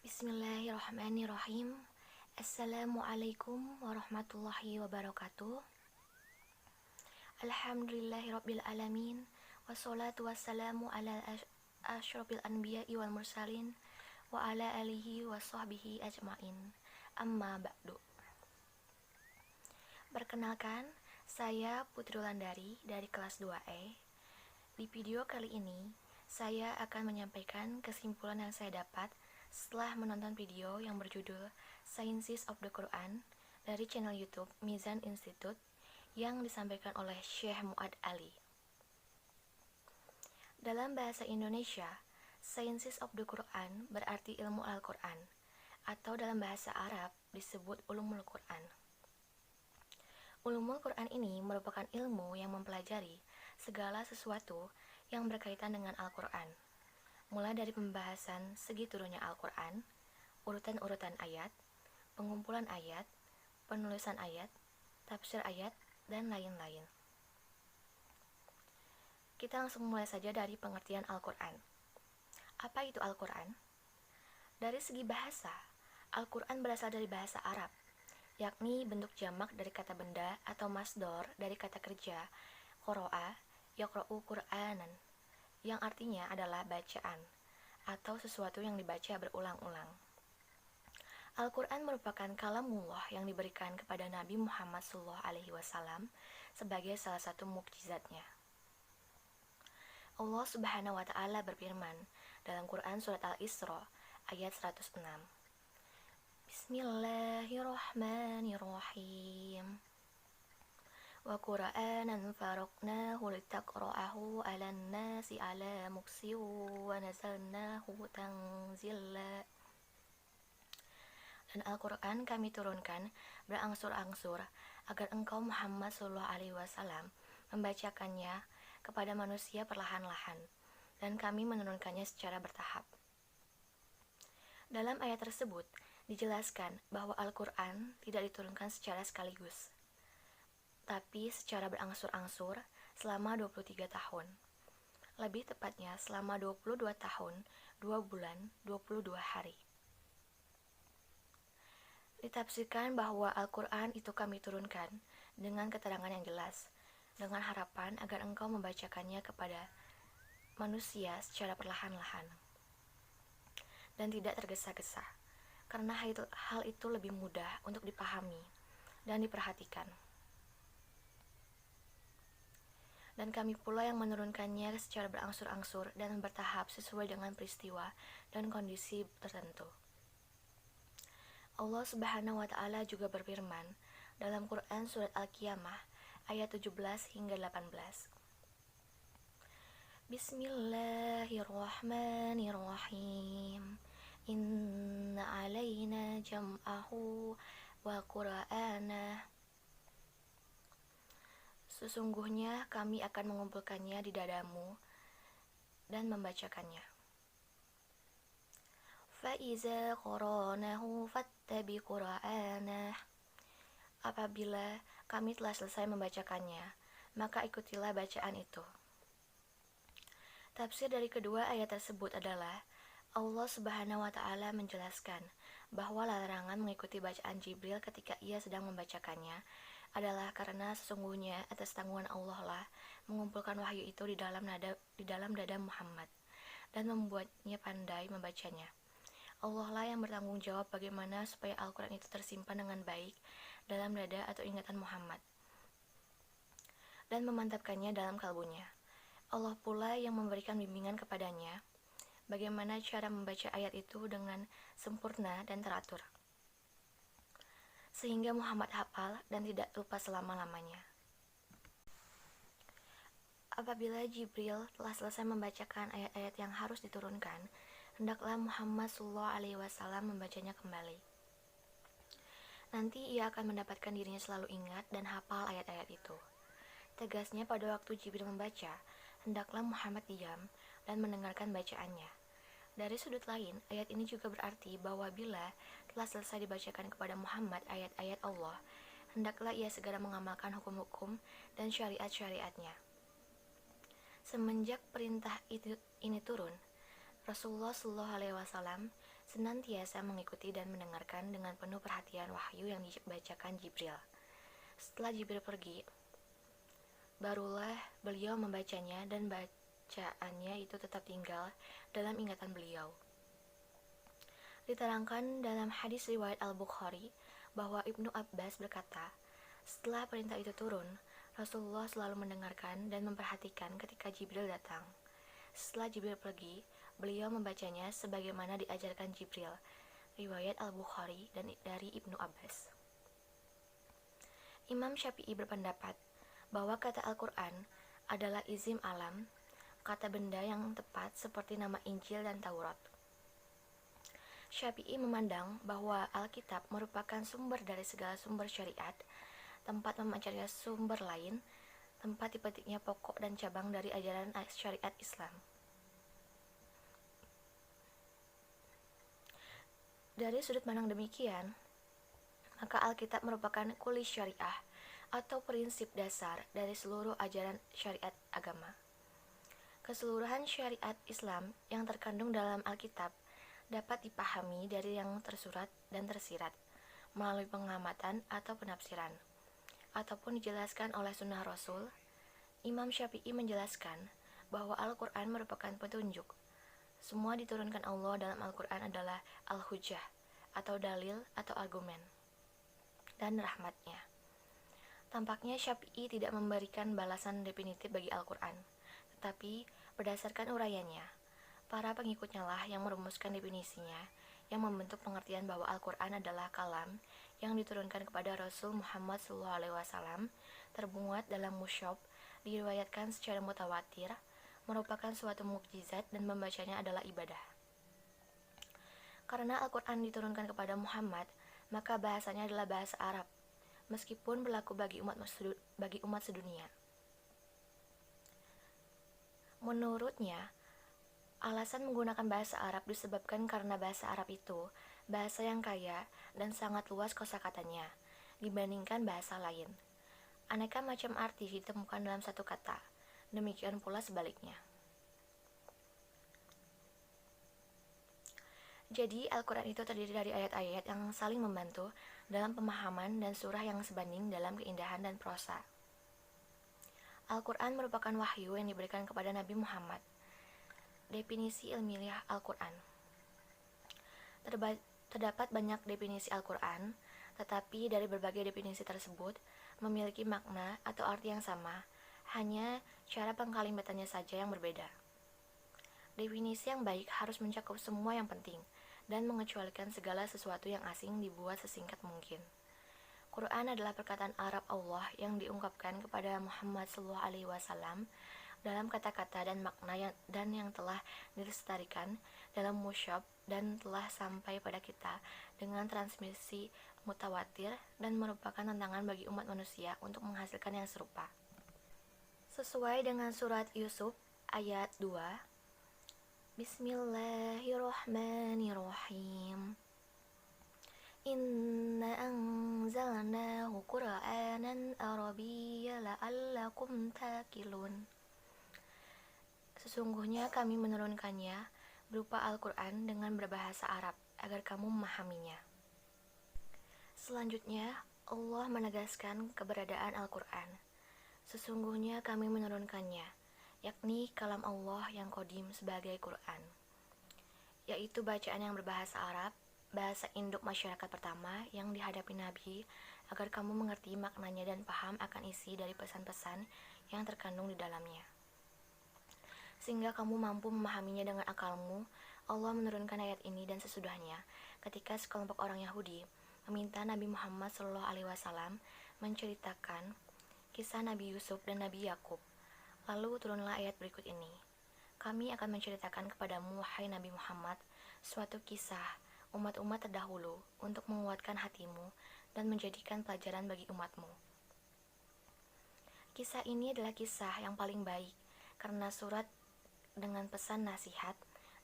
Bismillahirrahmanirrahim. Assalamualaikum warahmatullahi wabarakatuh. Alhamdulillahirabbil alamin. Wassalatu wassalamu ala asyrofil anbiya'i wal mursalin wa ala alihi wa sahbihi ajmain. Amma ba'du. Perkenalkan, saya Putri Wulandari dari kelas 2E. Di video kali ini, saya akan menyampaikan kesimpulan yang saya dapat setelah menonton video yang berjudul Sciences of the Quran dari channel YouTube Mizan Institute yang disampaikan oleh Syekh Muad Ali. Dalam bahasa Indonesia, Sciences of the Quran berarti ilmu Al-Quran, atau dalam bahasa Arab disebut Ulumul Quran. Ulumul Quran ini merupakan ilmu yang mempelajari segala sesuatu yang berkaitan dengan Al-Quran, mulai dari pembahasan segi turunnya Al-Quran, urutan-urutan ayat, pengumpulan ayat, penulisan ayat, tafsir ayat, dan lain-lain. Kita langsung mulai saja dari pengertian Al-Quran. Apa itu Al-Quran? Dari segi bahasa, Al-Quran berasal dari bahasa Arab, yakni bentuk jamak dari kata benda atau masdor dari kata kerja, qoro'a, yaqra'u Qur'anan, yang artinya adalah bacaan atau sesuatu yang dibaca berulang-ulang. Al-Quran merupakan kalamullah yang diberikan kepada Nabi Muhammad SAW sebagai salah satu mukjizatnya. Allah Subhanahu wa Ta'ala berfirman dalam Quran Surat Al-Isra ayat 106. Bismillahirrahmanirrahim. Wa Qur'anan faraqnahu litaqra'ahu 'alan nasi 'ala muksin wa nazalnahu tanzila. Dan Al-Quran kami turunkan berangsur-angsur agar engkau Muhammad SAW membacakannya kepada manusia perlahan-lahan, dan kami menurunkannya secara bertahap. Dalam ayat tersebut dijelaskan bahwa Al-Quran tidak diturunkan secara sekaligus, tapi secara berangsur-angsur selama 23 tahun. Lebih tepatnya selama 22 tahun, 2 bulan, 22 hari. Ditafsirkan bahwa Al-Quran itu kami turunkan dengan keterangan yang jelas, dengan harapan agar engkau membacakannya kepada manusia secara perlahan-lahan dan tidak tergesa-gesa, karena hal itu lebih mudah untuk dipahami dan diperhatikan. Dan kami pula yang menurunkannya secara berangsur-angsur dan bertahap sesuai dengan peristiwa dan kondisi tertentu. Allah Subhanahu wa Ta'ala juga berfirman dalam Quran Surat Al-Qiyamah ayat 17 hingga 18. Bismillahirrahmanirrahim. Inna alaina jam'ahu wa Qur'anah. Sesungguhnya kami akan mengumpulkannya di dadamu dan membacakannya. Fa'iza qara'nahu fattabi Qur'anah. Apabila kami telah selesai membacakannya, maka ikutilah bacaan itu. Tafsir dari kedua ayat tersebut adalah Allah Subhanahu wa Ta'ala menjelaskan bahwa larangan mengikuti bacaan Jibril ketika ia sedang membacakannya adalah karena sesungguhnya atas tanggungan Allah lah mengumpulkan wahyu itu di dalam dada Muhammad dan membuatnya pandai membacanya. Allah lah yang bertanggung jawab bagaimana supaya Al-Quran itu tersimpan dengan baik dalam dada atau ingatan Muhammad dan memantapkannya dalam kalbunya. Allah pula yang memberikan bimbingan kepadanya bagaimana cara membaca ayat itu dengan sempurna dan teratur, sehingga Muhammad hafal dan tidak lupa selama-lamanya. Apabila Jibril telah selesai membacakan ayat-ayat yang harus diturunkan, hendaklah Muhammad SAW membacanya kembali. Nanti ia akan mendapatkan dirinya selalu ingat dan hafal ayat-ayat itu. Tegasnya pada waktu Jibril membaca, hendaklah Muhammad diam dan mendengarkan bacaannya. Dari sudut lain, ayat ini juga berarti bahwa bila telah selesai dibacakan kepada Muhammad ayat-ayat Allah, hendaklah ia segera mengamalkan hukum-hukum dan syariat-syariatnya. Semenjak perintah ini turun, Rasulullah Shallallahu Alaihi Wasallam senantiasa mengikuti dan mendengarkan dengan penuh perhatian wahyu yang dibacakan Jibril. Setelah Jibril pergi, barulah beliau membacanya dan bacaannya itu tetap tinggal dalam ingatan beliau. Diterangkan dalam hadis riwayat Al-Bukhari bahwa Ibnu Abbas berkata, setelah perintah itu turun, Rasulullah selalu mendengarkan dan memperhatikan ketika Jibril datang. Setelah Jibril pergi, beliau membacanya sebagaimana diajarkan Jibril. Riwayat Al-Bukhari dan dari Ibnu Abbas. Imam Syafi'i berpendapat bahwa kata Al-Quran adalah izim alam, kata benda yang tepat seperti nama Injil dan Taurat. Syafi'i memandang bahwa Alkitab merupakan sumber dari segala sumber syariat, tempat memancarnya sumber lain, tempat dipetiknya pokok dan cabang dari ajaran syariat Islam. Dari sudut pandang demikian, maka Alkitab merupakan kulis syariah atau prinsip dasar dari seluruh ajaran syariat agama. Keseluruhan syariat Islam yang terkandung dalam Alkitab dapat dipahami dari yang tersurat dan tersirat melalui pengamatan atau penafsiran, ataupun dijelaskan oleh sunnah Rasul. Imam Syafi'i menjelaskan bahwa Al-Quran merupakan petunjuk. Semua diturunkan Allah dalam Al-Quran adalah Al-Hujjah atau dalil atau argumen dan rahmatnya. Tampaknya Syafi'i tidak memberikan balasan definitif bagi Al-Quran, tetapi berdasarkan uraiannya, para pengikutnya lah yang merumuskan definisinya, yang membentuk pengertian bahwa Al-Quran adalah kalam yang diturunkan kepada Rasul Muhammad SAW, termuat dalam mushaf, diriwayatkan secara mutawatir, merupakan suatu mukjizat dan membacanya adalah ibadah. Karena Al-Quran diturunkan kepada Muhammad, maka bahasanya adalah bahasa Arab, meskipun berlaku bagi umat sedunia. Menurutnya, alasan menggunakan bahasa Arab disebabkan karena bahasa Arab itu bahasa yang kaya dan sangat luas kosakatanya dibandingkan bahasa lain. Aneka macam arti ditemukan dalam satu kata, demikian pula sebaliknya. Jadi, Al-Quran itu terdiri dari ayat-ayat yang saling membantu dalam pemahaman dan surah yang sebanding dalam keindahan dan prosa. Al-Quran merupakan wahyu yang diberikan kepada Nabi Muhammad. Definisi ilmiah Al-Quran. Terdapat banyak definisi Al-Quran, tetapi dari berbagai definisi tersebut memiliki makna atau arti yang sama, hanya cara pengkalimatannya saja yang berbeda. Definisi yang baik harus mencakup semua yang penting dan mengecualikan segala sesuatu yang asing dibuat sesingkat mungkin. Quran adalah perkataan Arab Allah yang diungkapkan kepada Muhammad SAW dalam kata-kata dan makna yang telah dilestarikan dalam mushaf dan telah sampai pada kita dengan transmisi mutawatir dan merupakan tantangan bagi umat manusia untuk menghasilkan yang serupa. Sesuai dengan surat Yusuf ayat 2, Bismillahirrahmanirrahim. Inna anzalnahu Qur'anan Arabiyya la'allakum taqilun. Sesungguhnya kami menurunkannya berupa Al-Quran dengan berbahasa Arab agar kamu memahaminya. Selanjutnya, Allah menegaskan keberadaan Al-Quran. Sesungguhnya kami menurunkannya, yakni kalam Allah yang qadim sebagai Quran, yaitu bacaan yang berbahasa Arab, bahasa induk masyarakat pertama yang dihadapi Nabi, agar kamu mengerti maknanya dan paham akan isi dari pesan-pesan yang terkandung di dalamnya. Sehingga kamu mampu memahaminya dengan akalmu. Allah menurunkan ayat ini dan sesudahnya ketika sekelompok orang Yahudi meminta Nabi Muhammad SAW menceritakan kisah Nabi Yusuf dan Nabi Yakub. Lalu turunlah ayat berikut ini. Kami akan menceritakan kepadamu, wahai Nabi Muhammad, suatu kisah umat-umat terdahulu untuk menguatkan hatimu dan menjadikan pelajaran bagi umatmu. Kisah ini adalah kisah yang paling baik karena surat dengan pesan nasihat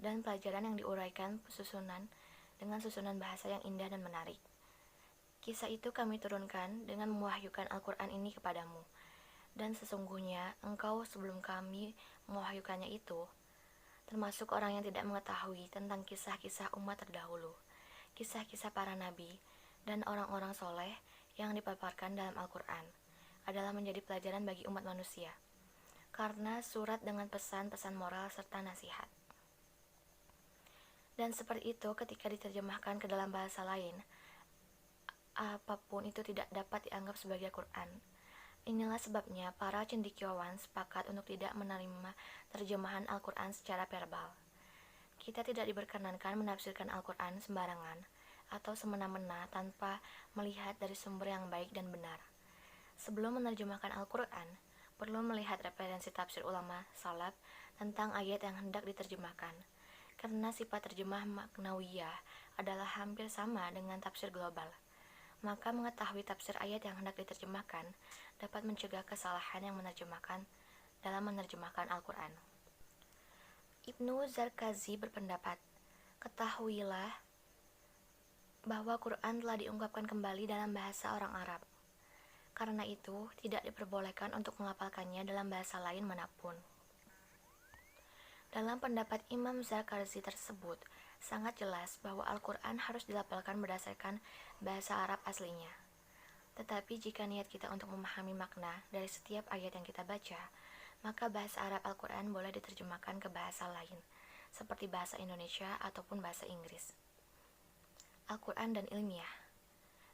dan pelajaran yang diuraikan dengan susunan bahasa yang indah dan menarik. Kisah itu kami turunkan dengan mewahyukan Al-Quran ini kepadamu, dan sesungguhnya engkau sebelum kami mewahyukannya itu termasuk orang yang tidak mengetahui tentang kisah-kisah umat terdahulu, kisah-kisah para nabi, dan orang-orang soleh yang dipaparkan dalam Al-Quran, adalah menjadi pelajaran bagi umat manusia, karena surat dengan pesan-pesan moral serta nasihat. Dan seperti itu ketika diterjemahkan ke dalam bahasa lain, apapun itu tidak dapat dianggap sebagai Quran. Inilah sebabnya para cendekiawan sepakat untuk tidak menerima terjemahan Al-Quran secara verbal. Kita tidak diperkenankan menafsirkan Al-Quran sembarangan atau semena-mena tanpa melihat dari sumber yang baik dan benar. Sebelum menerjemahkan Al-Quran, perlu melihat referensi tafsir ulama salaf tentang ayat yang hendak diterjemahkan, karena sifat terjemah maknawiyah adalah hampir sama dengan tafsir global. Maka mengetahui tafsir ayat yang hendak diterjemahkan dapat mencegah kesalahan yang menerjemahkan dalam menerjemahkan Al-Quran. Ibnu Zarkazi berpendapat, ketahuilah bahwa Quran telah diungkapkan kembali dalam bahasa orang Arab. Karena itu, tidak diperbolehkan untuk melafalkannya dalam bahasa lain manapun. Dalam pendapat Imam Zarkazi tersebut, sangat jelas bahwa Al-Quran harus dilafalkan berdasarkan bahasa Arab aslinya. Tetapi jika niat kita untuk memahami makna dari setiap ayat yang kita baca, maka bahasa Arab Al-Quran boleh diterjemahkan ke bahasa lain, seperti bahasa Indonesia ataupun bahasa Inggris. Al-Quran dan ilmiah.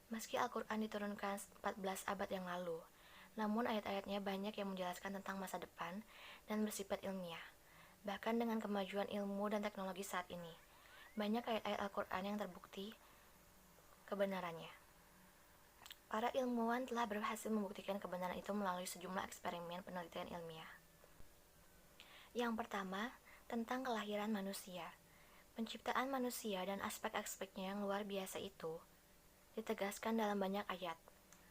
Meski Al-Quran diturunkan 14 abad yang lalu, namun ayat-ayatnya banyak yang menjelaskan tentang masa depan dan bersifat ilmiah. Bahkan dengan kemajuan ilmu dan teknologi saat ini, banyak ayat-ayat Al-Quran yang terbukti kebenarannya. Para ilmuwan telah berhasil membuktikan kebenaran itu melalui sejumlah eksperimen penelitian ilmiah. Yang pertama, tentang kelahiran manusia. Penciptaan manusia dan aspek-aspeknya yang luar biasa itu ditegaskan dalam banyak ayat.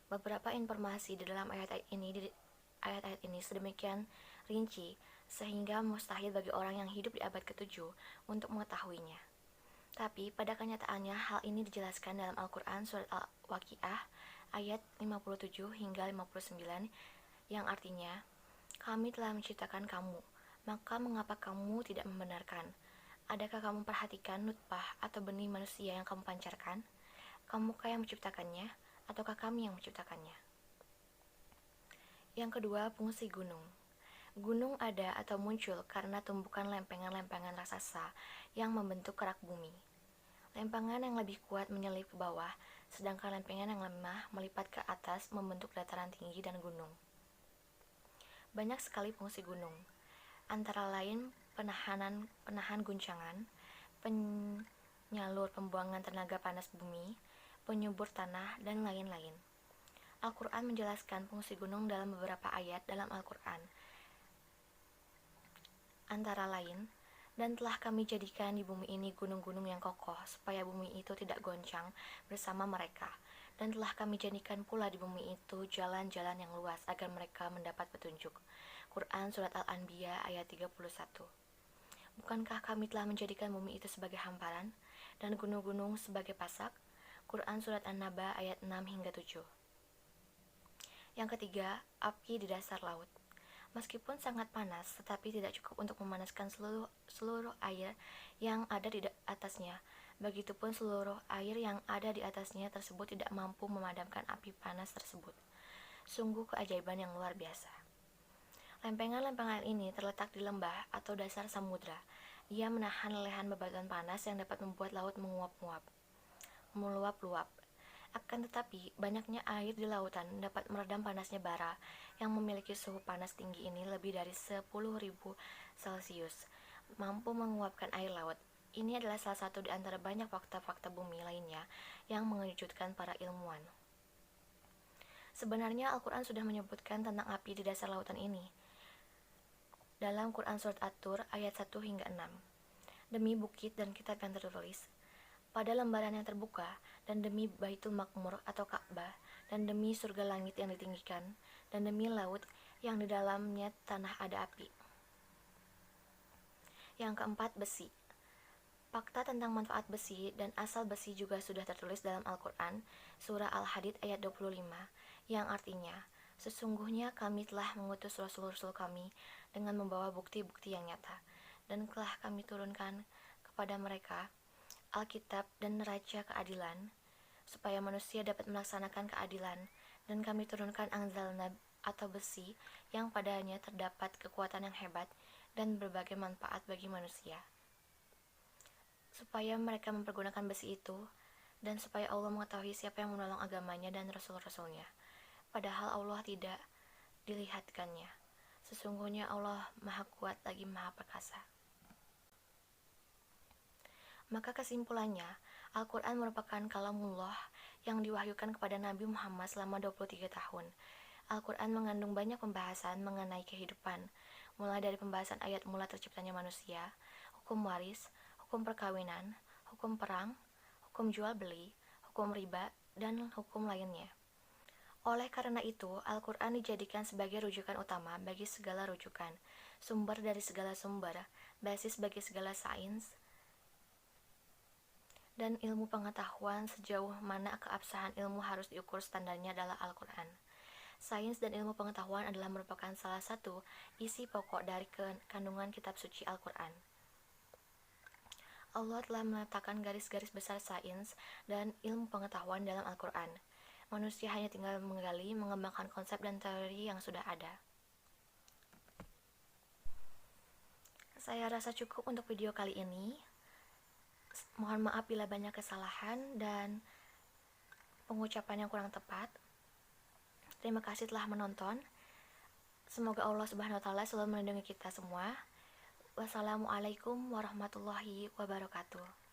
Beberapa informasi di dalam ayat-ayat ini sedemikian rinci sehingga mustahil bagi orang yang hidup di abad ke-7 untuk mengetahuinya. Tapi pada kenyataannya hal ini dijelaskan dalam Al-Quran surat Al-Waqiah ayat 57 hingga 59 yang artinya, kami telah menciptakan kamu, maka mengapa kamu tidak membenarkan? Adakah kamu perhatikan nutfah atau benih manusia yang kamu pancarkan? Kamukah yang menciptakannya, ataukah kami yang menciptakannya? Yang kedua, fungsi gunung. Gunung ada atau muncul karena tumbukan lempengan-lempengan raksasa yang membentuk kerak bumi. Lempengan yang lebih kuat menyelip ke bawah, sedangkan lempengan yang lemah melipat ke atas membentuk dataran tinggi dan gunung. Banyak sekali fungsi gunung, antara lain penahan guncangan, penyalur pembuangan tenaga panas bumi, penyubur tanah, dan lain-lain. Al-Quran menjelaskan fungsi gunung dalam beberapa ayat dalam Al-Quran. Antara lain, dan telah kami jadikan di bumi ini gunung-gunung yang kokoh, supaya bumi itu tidak goncang bersama mereka. Dan telah kami jadikan pula di bumi itu jalan-jalan yang luas, agar mereka mendapat petunjuk. Quran Surat Al-Anbiya ayat 31. Bukankah kami telah menjadikan bumi itu sebagai hamparan, dan gunung-gunung sebagai pasak? Quran Surat An-Naba ayat 6 hingga 7. Yang ketiga, api di dasar laut. Meskipun sangat panas, tetapi tidak cukup untuk memanaskan seluruh air yang ada di atasnya. Begitupun seluruh air yang ada di atasnya tersebut tidak mampu memadamkan api panas tersebut. Sungguh keajaiban yang luar biasa. Lempengan-lempengan ini terletak di lembah atau dasar samudra. Ia menahan lelehan bebatuan panas yang dapat membuat laut meluap-luap. Akan tetapi, banyaknya air di lautan dapat meredam panasnya bara yang memiliki suhu panas tinggi ini lebih dari 10.000 Celcius, mampu menguapkan air laut. Ini adalah salah satu di antara banyak fakta-fakta bumi lainnya yang mengejutkan para ilmuwan. Sebenarnya Al-Quran sudah menyebutkan tentang api di dasar lautan ini. Dalam Quran Surat At-Tur ayat 1 hingga 6. Demi bukit dan kitab yang tertulis pada lembaran yang terbuka, dan demi Baitul Makmur atau Ka'bah, dan demi surga langit yang ditinggikan, dan demi laut yang di dalamnya tanah ada api. Yang keempat, besi. Fakta tentang manfaat besi dan asal besi juga sudah tertulis dalam Al-Quran, surah Al-Hadid ayat 25, yang artinya, sesungguhnya kami telah mengutus rasul-rasul kami dengan membawa bukti-bukti yang nyata, dan telah kami turunkan kepada mereka Alkitab dan neraca keadilan, supaya manusia dapat melaksanakan keadilan, dan kami turunkan anzalna atau besi yang padanya terdapat kekuatan yang hebat dan berbagai manfaat bagi manusia, supaya mereka mempergunakan besi itu, dan supaya Allah mengetahui siapa yang menolong agamanya dan rasul-rasulnya, padahal Allah tidak dilihatkannya. Sesungguhnya Allah Maha Kuat lagi Maha Perkasa. Maka kesimpulannya, Al-Quran merupakan kalamullah yang diwahyukan kepada Nabi Muhammad selama 23 tahun. Al-Quran mengandung banyak pembahasan mengenai kehidupan, mulai dari pembahasan ayat mula terciptanya manusia, hukum waris, hukum perkawinan, hukum perang, hukum jual beli, hukum riba, dan hukum lainnya. Oleh karena itu, Al-Quran dijadikan sebagai rujukan utama bagi segala rujukan, sumber dari segala sumber, basis bagi segala sains, dan ilmu pengetahuan sejauh mana keabsahan ilmu harus diukur standarnya adalah Al-Quran. Sains dan ilmu pengetahuan adalah merupakan salah satu isi pokok dari kandungan kitab suci Al-Quran. Allah telah meletakkan garis-garis besar sains dan ilmu pengetahuan dalam Al-Quran. Manusia hanya tinggal menggali, mengembangkan konsep dan teori yang sudah ada. Saya rasa cukup untuk video kali ini. Mohon maaf bila banyak kesalahan dan pengucapan yang kurang tepat. Terima kasih telah menonton. Semoga Allah Subhanahu wa taala selalu melindungi kita semua. Wassalamualaikum warahmatullahi wabarakatuh.